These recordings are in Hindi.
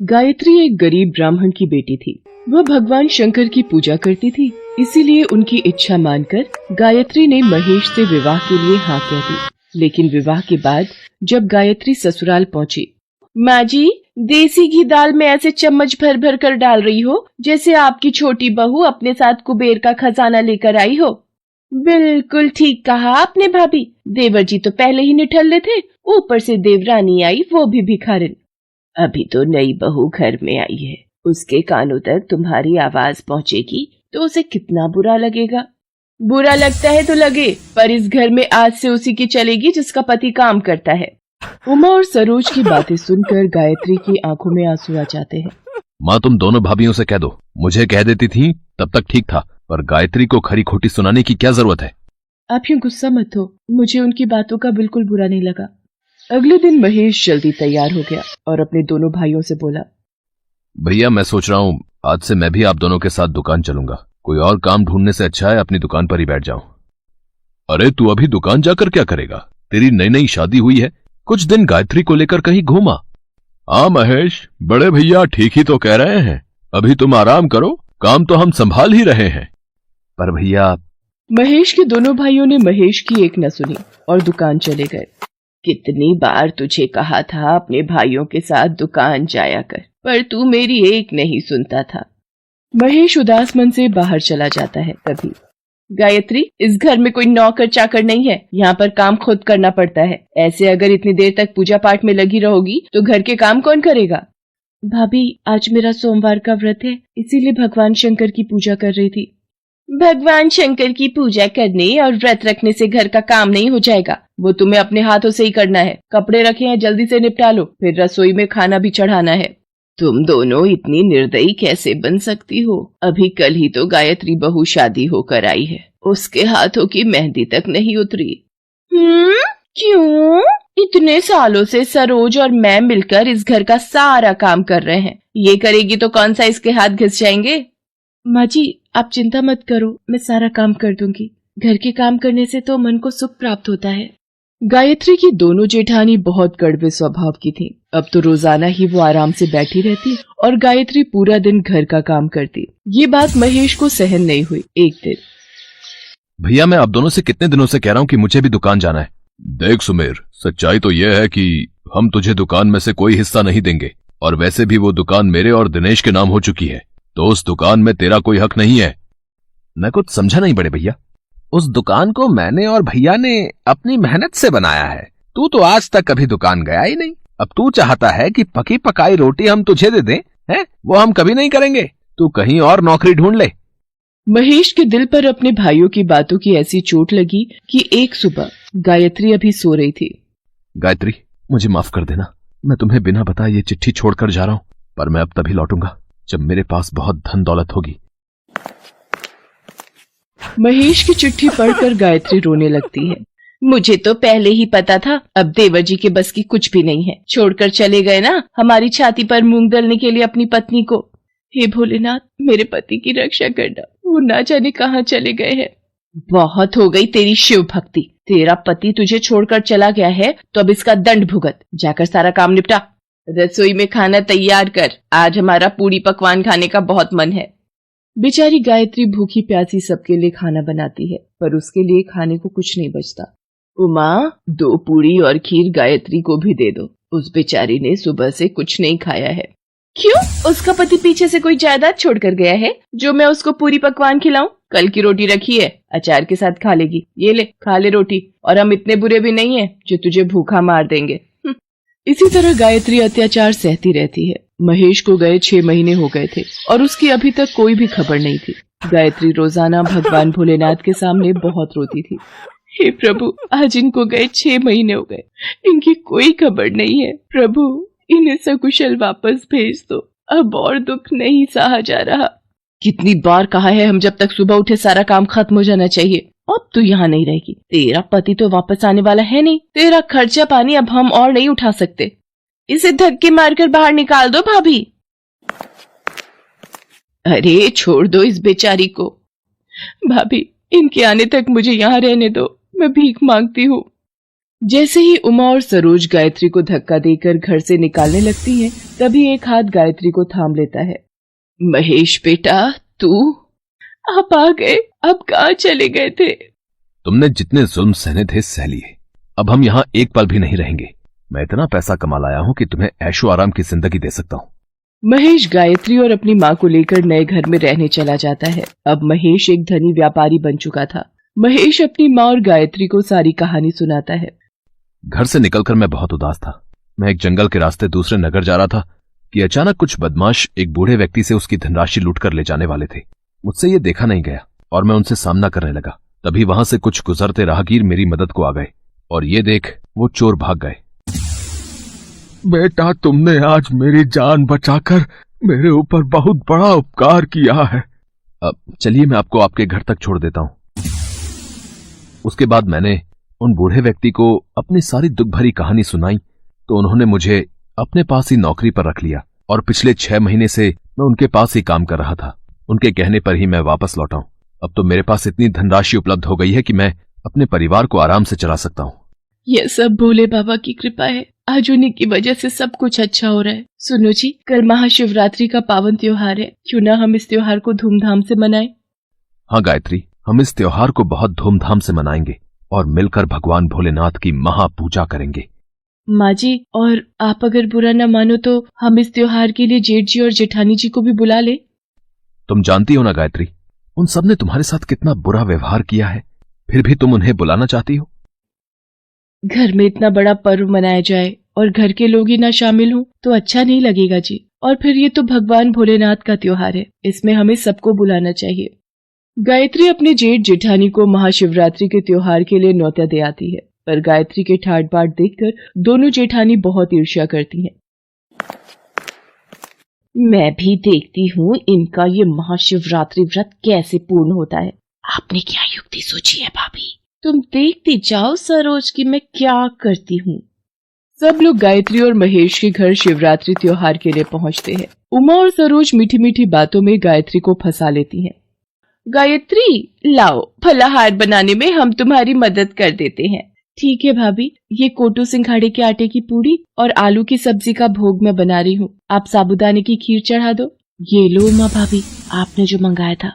गायत्री एक गरीब ब्राह्मण की बेटी थी। वह भगवान शंकर की पूजा करती थी, इसीलिए उनकी इच्छा मानकर गायत्री ने महेश से विवाह के लिए हाँ कह दी। लेकिन विवाह के बाद जब गायत्री ससुराल पहुंची, माँ जी, देसी घी दाल में ऐसे चम्मच भर भर कर डाल रही हो जैसे आपकी छोटी बहू अपने साथ कुबेर का खजाना लेकर आई हो। बिल्कुल ठीक कहा आपने भाभी, देवर जी तो पहले ही निठल्ले थे, ऊपर से देवरानी आई, वो भी भिखारिन। अभी तो नई बहू घर में आई है, उसके कानों तक तुम्हारी आवाज पहुंचेगी तो उसे कितना बुरा लगेगा। बुरा लगता है तो लगे, पर इस घर में आज से उसी की चलेगी जिसका पति काम करता है। उमा और सरोज की बातें सुनकर गायत्री की आंखों में आंसू आ जाते हैं। माँ, तुम दोनों भाभियों से कह दो, मुझे कह देती थी तब तक ठीक था, पर गायत्री को खरी खोटी सुनाने की क्या जरूरत है। आप यूं गुस्सा मत हो, मुझे उनकी बातों का बिल्कुल बुरा नहीं लगा। अगले दिन महेश जल्दी तैयार हो गया और अपने दोनों भाइयों से बोला, भैया, मैं सोच रहा हूँ आज से मैं भी आप दोनों के साथ दुकान चलूंगा। कोई और काम ढूंढने से अच्छा है अपनी दुकान पर ही बैठ जाऊं। अरे तू अभी दुकान जाकर क्या करेगा? तेरी नई नई शादी हुई है, कुछ दिन गायत्री को लेकर कहीं घूमा। हाँ महेश, बड़े भैया ठीक ही तो कह रहे हैं, अभी तुम आराम करो, काम तो हम संभाल ही रहे हैं। पर भैया। महेश के दोनों भाइयों ने महेश की एक न सुनी और दुकान चले गए। कितनी बार तुझे कहा था अपने भाइयों के साथ दुकान जाया कर, पर तू मेरी एक नहीं सुनता था। महेश उदास मन से बाहर चला जाता है। तभी, गायत्री, इस घर में कोई नौकर चाकर नहीं है, यहाँ पर काम खुद करना पड़ता है। ऐसे अगर इतनी देर तक पूजा पाठ में लगी रहोगी तो घर के काम कौन करेगा? भाभी, आज मेरा सोमवार का व्रत है, इसीलिए भगवान शंकर की पूजा कर रही थी। भगवान शंकर की पूजा करने और व्रत रखने से घर का काम नहीं हो जाएगा, वो तुम्हें अपने हाथों से ही करना है। कपड़े रखे हैं, जल्दी से निपटा लो, फिर रसोई में खाना भी चढ़ाना है। तुम दोनों इतनी निर्दयी कैसे बन सकती हो? अभी कल ही तो गायत्री बहू शादी होकर आई है, उसके हाथों की मेहंदी तक नहीं उतरी। क्यों? इतने सालों से सरोज और मैं मिलकर इस घर का सारा काम कर रहे हैं, ये करेगी तो कौन सा इसके हाथ घिस जाएंगे? माँ जी, आप चिंता मत करो, मैं सारा काम कर दूंगी। घर के काम करने से तो मन को सुख प्राप्त होता है। गायत्री की दोनों जेठानी बहुत कड़वे स्वभाव की थी। अब तो रोजाना ही वो आराम से बैठी रहती और गायत्री पूरा दिन घर का काम करती। ये बात महेश को सहन नहीं हुई। एक दिन, भैया, मैं आप दोनों से कितने दिनों से कह रहा हूँ कि मुझे भी दुकान जाना है। देख सुमेर, सच्चाई तो यह है कि हम तुझे दुकान में से कोई हिस्सा नहीं देंगे, और वैसे भी वो दुकान मेरे और दिनेश के नाम हो चुकी है, तो उस दुकान में तेरा कोई हक नहीं है। मैं कुछ समझा नहीं बड़े भैया। उस दुकान को मैंने और भैया ने अपनी मेहनत से बनाया है। तू तो आज तक कभी दुकान गया ही नहीं। अब तू चाहता है कि पकी पकाई रोटी हम तुझे दे दें, हैं? वो हम कभी नहीं करेंगे। तू कहीं और नौकरी ढूंढ ले। महेश के दिल पर अपने भाइयों की बातों की ऐसी चोट लगी कि एक सुबह गायत्री अभी सो रही थी। गायत्री, मुझे माफ कर देना, मैं तुम्हें बिना बताए ये चिट्ठी छोड़कर जा रहा हूँ, पर मैं अब तभी लौटूंगा जब मेरे पास बहुत धन दौलत होगी। महेश की चिट्ठी पढ़कर गायत्री रोने लगती है। मुझे तो पहले ही पता था, अब देवर जी के बस की कुछ भी नहीं है। छोड़कर चले गए ना हमारी छाती पर मूंग दलने के लिए अपनी पत्नी को। हे भोलेनाथ, मेरे पति की रक्षा करना, वो ना जाने कहाँ चले गए हैं। बहुत हो गई तेरी शिव भक्ति। तेरा पति तुझे छोड़कर चला गया है तो अब इसका दंड भुगत। जाकर सारा काम निपटा, रसोई में खाना तैयार कर, आज हमारा पूरी पकवान खाने का बहुत मन है। बेचारी गायत्री भूखी प्यासी सबके लिए खाना बनाती है, पर उसके लिए खाने को कुछ नहीं बचता। उमा, 2 पूरी और खीर गायत्री को भी दे दो, उस बेचारी ने सुबह से कुछ नहीं खाया है। क्यों? उसका पति पीछे से कोई जायदाद छोड़कर गया है जो मैं उसको पूरी पकवान खिलाऊं? कल की रोटी रखी है, अचार के साथ खा लेगी। ये ले, खा ले रोटी, और हम इतने बुरे भी नहीं है जो तुझे भूखा मार देंगे। इसी तरह गायत्री अत्याचार सहती रहती है। महेश को गए 6 महीने हो गए थे और उसकी अभी तक कोई भी खबर नहीं थी। गायत्री रोजाना भगवान भोलेनाथ के सामने बहुत रोती थी। हे प्रभु, आज इनको गए 6 महीने हो गए, इनकी कोई खबर नहीं है। प्रभु, इन्हें सकुशल वापस भेज दो, अब और दुख नहीं सहा जा रहा। कितनी बार कहा है, हम जब तक सुबह उठे सारा काम खत्म हो जाना चाहिए। अब तू यहाँ नहीं रहेगी, तेरा पति तो वापस आने वाला है नहीं, तेरा खर्चा पानी अब हम और नहीं उठा सकते। इसे धक्के मारकर बाहर निकाल दो भाभी। अरे छोड़ दो इस बेचारी को। भाभी, इनके आने तक मुझे यहाँ रहने दो, मैं भीख मांगती हूँ। जैसे ही उमा और सरोज गायत्री को धक्का देकर घर से निकालने लगती हैं, तभी एक हाथ गायत्री को थाम लेता है। महेश बेटा, तू? आप आ गए। अब कहाँ चले गए थे? तुमने जितने जुल्म सहने थे सह लिए। अब हम यहाँ एक पल भी नहीं रहेंगे। मैं इतना पैसा कमा लाया हूँ कि तुम्हें ऐशो आराम की जिंदगी दे सकता हूँ। महेश गायत्री और अपनी माँ को लेकर नए घर में रहने चला जाता है। अब महेश एक धनी व्यापारी बन चुका था। महेश अपनी माँ और गायत्री को सारी कहानी सुनाता है। घर से निकलकर मैं बहुत उदास था। मैं एक जंगल के रास्ते दूसरे नगर जा रहा था कि अचानक कुछ बदमाश एक बूढ़े व्यक्ति से उसकी धनराशि लूटकर ले जाने वाले थे। मुझसे ये देखा नहीं गया और मैं उनसे सामना करने लगा। तभी वहां से कुछ गुजरते राहगीर मेरी मदद को आ गए और ये देख वो चोर भाग गए। बेटा, तुमने आज मेरी जान बचाकर मेरे ऊपर बहुत बड़ा उपकार किया है। अब चलिए मैं आपको आपके घर तक छोड़ देता हूं। उसके बाद मैंने उन बूढ़े व्यक्ति को अपनी सारी दुख भरी कहानी सुनाई तो उन्होंने मुझे अपने पास ही नौकरी पर रख लिया और पिछले 6 महीने से मैं उनके पास ही काम कर रहा था। उनके कहने पर ही मैं वापस लौटा हूं। अब तो मेरे पास इतनी धनराशि उपलब्ध हो गई है कि मैं अपने परिवार को आराम से चला सकता हूं। यह सब भोले बाबा की कृपा है। आज उन्हीं की वजह से सब कुछ अच्छा हो रहा है। सुनो जी, कल महाशिवरात्रि का पावन त्योहार है, क्यों ना हम इस त्योहार को धूमधाम से मनाएं? हाँ गायत्री, हम इस त्योहार को बहुत धूमधाम से मनाएंगे और मिलकर भगवान भोलेनाथ की महापूजा करेंगे। माँ जी, और आप अगर बुरा न मानो तो हम इस त्योहार के लिए जेठ जी और जेठानी जी को भी बुला ले। तुम जानती हो ना गायत्री, उन सब ने तुम्हारे साथ कितना बुरा व्यवहार किया है, फिर भी तुम उन्हें बुलाना चाहती हो। घर में इतना बड़ा पर्व मनाया जाए और घर के लोग ही ना शामिल हों तो अच्छा नहीं लगेगा जी। और फिर ये तो भगवान भोलेनाथ का त्योहार है, इसमें हमें सबको बुलाना चाहिए। गायत्री अपने जेठ जेठानी को महाशिवरात्रि के त्योहार के लिए न्योता दे आती है, पर गायत्री के ठाट बाट देखकर दोनों जेठानी बहुत ईर्ष्या करती हैं। मैं भी देखती हूँ इनका ये महाशिवरात्रि व्रत कैसे पूर्ण होता है। आपने क्या युक्ति सोची है भाभी? तुम देखती जाओ सरोज की मैं क्या करती हूँ। सब लोग गायत्री और महेश के घर शिवरात्रि त्योहार के लिए पहुँचते हैं। उमा और सरोज मीठी मीठी बातों में गायत्री को फंसा लेती हैं। गायत्री, लाओ, फलाहार बनाने में हम तुम्हारी मदद कर देते हैं। ठीक है भाभी, ये कोटू सिंघाड़े के आटे की पूड़ी और आलू की सब्जी का भोग मैं बना रही हूँ। आप साबूदाने की खीर चढ़ा दो। ये लो उमा भाभी, आपने जो मंगाया था।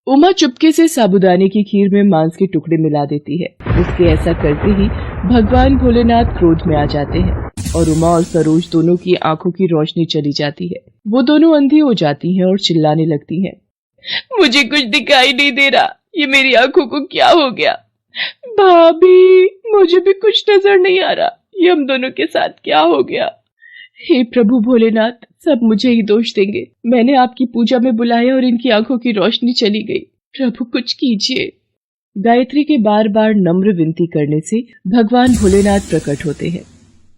उमा चुपके से साबूदाने की खीर में मांस के टुकड़े मिला देती है। उसके ऐसा करते ही भगवान भोलेनाथ क्रोध में आ जाते हैं और उमा और सरोज दोनों की आंखों की रोशनी चली जाती है। वो दोनों अंधी हो जाती हैं और चिल्लाने लगती हैं। मुझे कुछ दिखाई नहीं दे रहा, ये मेरी आंखों को क्या हो गया? भाभी, मुझे भी कुछ नजर नहीं आ रहा, ये हम दोनों के साथ क्या हो गया? हे प्रभु भोलेनाथ, सब मुझे ही दोष देंगे। मैंने आपकी पूजा में बुलाया और इनकी आंखों की रोशनी चली गई। प्रभु कुछ कीजिए। गायत्री के बार बार नम्र विनती करने से भगवान भोलेनाथ प्रकट होते हैं।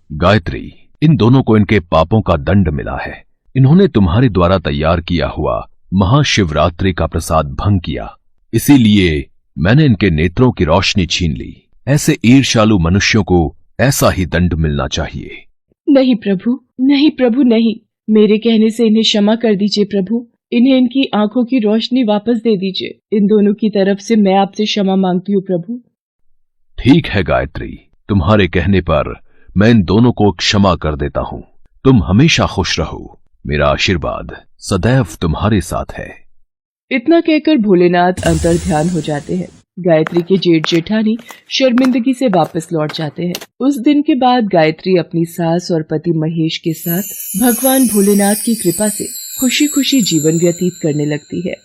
गायत्री, इन दोनों को इनके पापों का दंड मिला है। इन्होंने तुम्हारे द्वारा तैयार किया हुआ महाशिवरात्रि का प्रसाद भंग किया, इसीलिए मैंने इनके नेत्रों की रोशनी छीन ली। ऐसे ईर्ष्यालु मनुष्यों को ऐसा ही दंड मिलना चाहिए। नहीं प्रभु, नहीं प्रभु, नहीं। मेरे कहने से इन्हें क्षमा कर दीजिए प्रभु। इन्हें इनकी आंखों की रोशनी वापस दे दीजिए। इन दोनों की तरफ से मैं आपसे क्षमा मांगती हूँ प्रभु। ठीक है गायत्री, तुम्हारे कहने पर मैं इन दोनों को क्षमा कर देता हूँ। तुम हमेशा खुश रहो। मेरा आशीर्वाद सदैव तुम्हारे साथ है। इतना कहकर भोलेनाथ अंतर ध्यान हो जाते हैं। गायत्री के जेठ जेठानी शर्मिंदगी से वापस लौट जाते हैं। उस दिन के बाद गायत्री अपनी सास और पति महेश के साथ भगवान भोलेनाथ की कृपा से खुशी खुशी जीवन व्यतीत करने लगती है।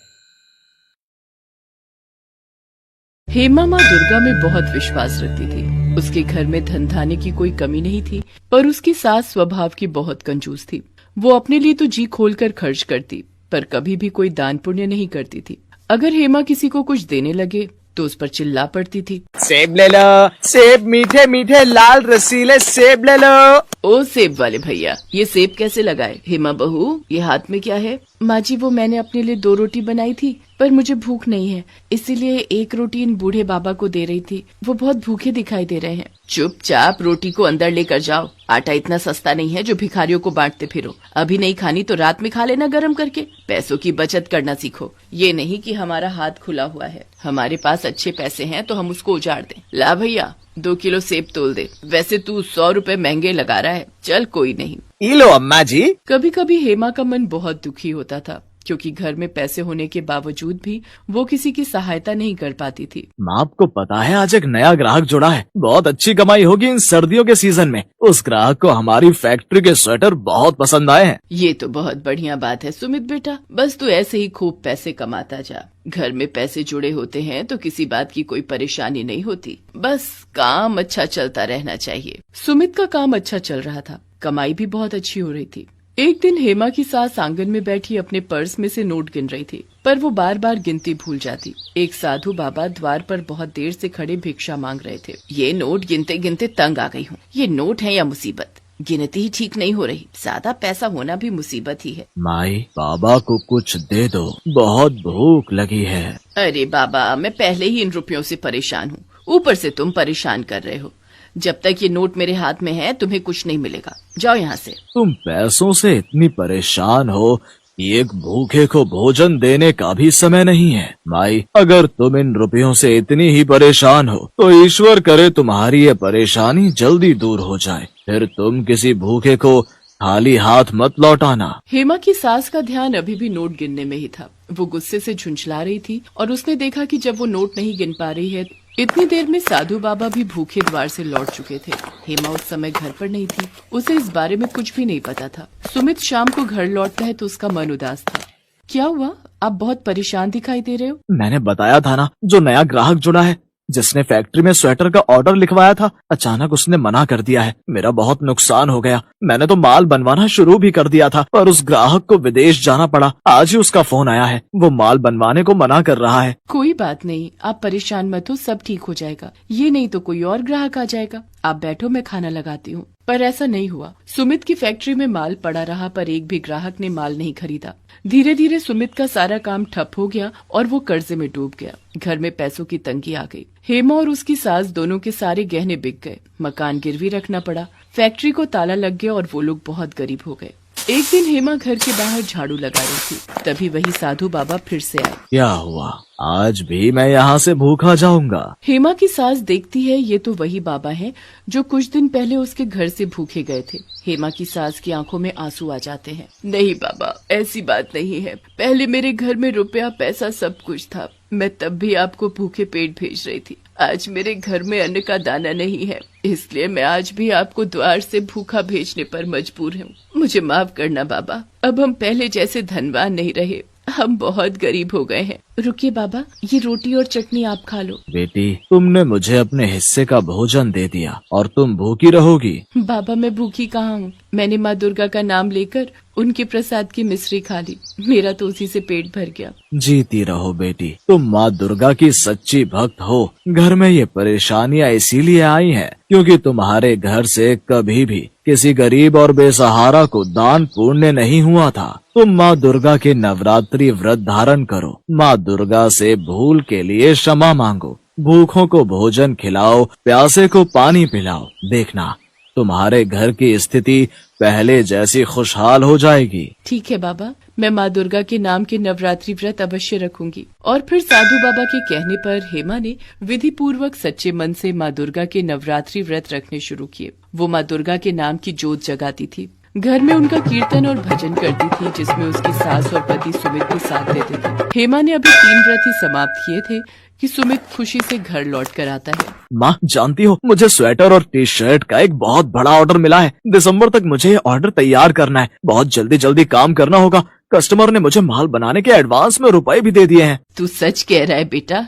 हेमा माँ दुर्गा में बहुत विश्वास रखती थी। उसके घर में धन धान्य की कोई कमी नहीं थी, पर उसकी सास स्वभाव की बहुत कंजूस थी। वो अपने लिए तो जी खोलकर खर्च करती, पर कभी भी कोई दान पुण्य नहीं करती थी। अगर हेमा किसी को कुछ देने लगे तो उस पर चिल्ला पड़ती थी। सेब ले लो, सेब मीठे मीठे लाल रसीले सेब ले लो। ओ सेब वाले भैया, ये सेब कैसे लगाए? हेमा बहू, ये हाथ में क्या है? माँ जी, वो मैंने अपने लिए 2 रोटी बनाई थी, पर मुझे भूख नहीं है, इसीलिए 1 रोटी इन बूढ़े बाबा को दे रही थी। वो बहुत भूखे दिखाई दे रहे हैं। चुपचाप रोटी को अंदर लेकर जाओ। आटा इतना सस्ता नहीं है जो भिखारियों को बांटते फिरो। अभी नहीं खानी तो रात में खा लेना गरम करके। पैसों की बचत करना सीखो। ये नहीं कि हमारा हाथ खुला हुआ है। हमारे पास अच्छे पैसे हैं तो हम उसको उजाड़ दें। ला भैया, 2 किलो सेब तोल दे। वैसे तू 100 रुपए महंगे लगा रहा है। चल कोई नहीं। ई लो अम्मा जी। कभी कभी हेमा का मन बहुत दुखी होता था, क्योंकि घर में पैसे होने के बावजूद भी वो किसी की सहायता नहीं कर पाती थी। माँ आपको पता है आज एक नया ग्राहक जुड़ा है, बहुत अच्छी कमाई होगी इन सर्दियों के सीजन में। उस ग्राहक को हमारी फैक्ट्री के स्वेटर बहुत पसंद आए हैं। ये तो बहुत बढ़िया बात है सुमित बेटा, बस तू ऐसे ही खूब पैसे कमाता जा। घर में पैसे जुड़े होते हैं तो किसी बात की कोई परेशानी नहीं होती, बस काम अच्छा चलता रहना चाहिए। सुमित का काम अच्छा चल रहा था, कमाई भी बहुत अच्छी हो रही थी। एक दिन हेमा की सास आंगन में बैठी अपने पर्स में से नोट गिन रही थी, पर वो बार बार गिनती भूल जाती। एक साधु बाबा द्वार पर बहुत देर से खड़े भिक्षा मांग रहे थे। ये नोट गिनते गिनते तंग आ गई हूँ। ये नोट है या मुसीबत, गिनती ही ठीक नहीं हो रही। ज्यादा पैसा होना भी मुसीबत ही है। माई बाबा को कुछ दे दो, बहुत भूख लगी है। अरे बाबा, मैं पहले ही इन रुपयों से परेशान हूँ, ऊपर से तुम परेशान कर रहे हो। जब तक ये नोट मेरे हाथ में है तुम्हें कुछ नहीं मिलेगा, जाओ यहाँ से। तुम पैसों से इतनी परेशान हो कि एक भूखे को भोजन देने का भी समय नहीं है। माई अगर तुम इन रुपयों से इतनी ही परेशान हो तो ईश्वर करे तुम्हारी ये परेशानी जल्दी दूर हो जाए, फिर तुम किसी भूखे को खाली हाथ मत लौटाना। हेमा की सास का ध्यान अभी भी नोट गिनने में ही था। वो गुस्से से झुंझला रही थी और उसने देखा कि जब वो नोट नहीं गिन पा रही है, इतनी देर में साधु बाबा भी भूखे द्वार से लौट चुके थे। हेमा उस समय घर पर नहीं थी, उसे इस बारे में कुछ भी नहीं पता था। सुमित शाम को घर लौटता है तो उसका मन उदास था। क्या हुआ, आप बहुत परेशान दिखाई दे रहे हो? मैंने बताया था ना, जो नया ग्राहक जुड़ा है जिसने फैक्ट्री में स्वेटर का ऑर्डर लिखवाया था, अचानक उसने मना कर दिया है। मेरा बहुत नुकसान हो गया। मैंने तो माल बनवाना शुरू भी कर दिया था, पर उस ग्राहक को विदेश जाना पड़ा। आज ही उसका फोन आया है, वो माल बनवाने को मना कर रहा है। कोई बात नहीं, आप परेशान मत हो, सब ठीक हो जाएगा। ये नहीं तो कोई और ग्राहक आ जाएगा। आप बैठो, मैं खाना लगाती हूँ। पर ऐसा नहीं हुआ। सुमित की फैक्ट्री में माल पड़ा रहा, पर एक भी ग्राहक ने माल नहीं खरीदा। धीरे धीरे सुमित का सारा काम ठप हो गया और वो कर्जे में डूब गया। घर में पैसों की तंगी आ गई। हेमा और उसकी सास दोनों के सारे गहने बिक गए, मकान गिरवी रखना पड़ा, फैक्ट्री को ताला लग गया और वो लोग बहुत गरीब हो गए। एक दिन हेमा घर के बाहर झाड़ू लगा रही थी, तभी वही साधु बाबा फिर से आए। क्या हुआ, आज भी मैं यहाँ से भूखा जाऊंगा? हेमा की सास देखती है ये तो वही बाबा हैं जो कुछ दिन पहले उसके घर से भूखे गए थे। हेमा की सास की आंखों में आंसू आ जाते हैं। नहीं बाबा, ऐसी बात नहीं है। पहले मेरे घर में रुपया पैसा सब कुछ था, मैं तब भी आपको भूखे पेट भेज रही थी। आज मेरे घर में अन्न का दाना नहीं है, इसलिए मैं आज भी आपको द्वार से भूखा भेजने पर मजबूर हूँ। मुझे माफ करना बाबा, अब हम पहले जैसे धनवान नहीं रहे, हम बहुत गरीब हो गए हैं। रुकिए बाबा, ये रोटी और चटनी आप खा लो। बेटी, तुमने मुझे अपने हिस्से का भोजन दे दिया और तुम भूखी रहोगी। बाबा मैं भूखी कहाँ हूँ, मैंने माँ दुर्गा का नाम लेकर उनके प्रसाद की मिश्री खा ली, मेरा तो उसी से पेट भर गया। जीती रहो बेटी, तुम माँ दुर्गा की सच्ची भक्त हो। घर में ये परेशानियाँ इसीलिए आई हैं क्योंकि तुम्हारे घर से कभी भी किसी गरीब और बेसहारा को दान पुण्य नहीं हुआ था। तुम माँ दुर्गा के नवरात्रि व्रत धारण करो, माँ दुर्गा से भूल के लिए क्षमा मांगो, भूखों को भोजन खिलाओ, प्यासे को पानी पिलाओ। देखना तुम्हारे घर की स्थिति पहले जैसी खुशहाल हो जाएगी। ठीक है बाबा, मैं माँ दुर्गा के नाम के नवरात्रि व्रत अवश्य रखूंगी। और फिर साधु बाबा के कहने पर हेमा ने विधि पूर्वक सच्चे मन से माँ दुर्गा के नवरात्रि व्रत रखने शुरू किए। वो माँ दुर्गा के नाम की जोत जगाती थी, घर में उनका कीर्तन और भजन करती थी, जिसमें उसकी सास और पति सुमित भी साथ देते थे। हेमा ने अभी 3 व्रत ही समाप्त किए थे कि सुमित खुशी से घर लौट कर आता है। माँ जानती हो, मुझे स्वेटर और टी शर्ट का एक बहुत बड़ा ऑर्डर मिला है। दिसंबर तक मुझे ये ऑर्डर तैयार करना है, बहुत जल्दी जल्दी काम करना होगा। कस्टमर ने मुझे माल बनाने के एडवांस में रुपए भी दे दिए हैं। तू सच कह रहा है बेटा?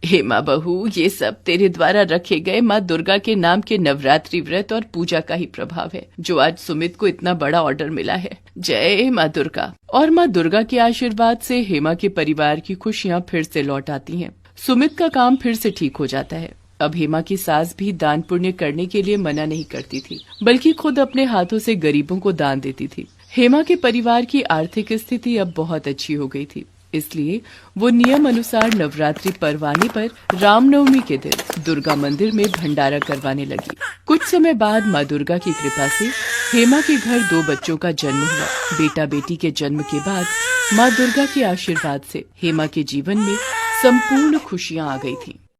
हेमा बहू, ये सब तेरे द्वारा रखे गए माँ दुर्गा के नाम के नवरात्रि व्रत और पूजा का ही प्रभाव है, जो आज सुमित को इतना बड़ा ऑर्डर मिला है। जय माँ दुर्गा। और माँ दुर्गा के आशीर्वाद से हेमा के परिवार की खुशियाँ फिर से लौट आती हैं। सुमित का काम फिर से ठीक हो जाता है। अब हेमा की सास भी दान पुण्य करने के लिए मना नहीं करती थी, बल्कि खुद अपने हाथों से गरीबों को दान देती थी। हेमा के परिवार की आर्थिक स्थिति अब बहुत अच्छी हो गई थी, इसलिए वो नियम अनुसार नवरात्रि पर्व आने पर रामनवमी के दिन दुर्गा मंदिर में भंडारा करवाने लगी। कुछ समय बाद माँ दुर्गा की कृपा से हेमा के घर 2 बच्चों का जन्म हुआ। बेटा बेटी के जन्म के बाद माँ दुर्गा के आशीर्वाद से हेमा के जीवन में संपूर्ण खुशियाँ आ गई थी।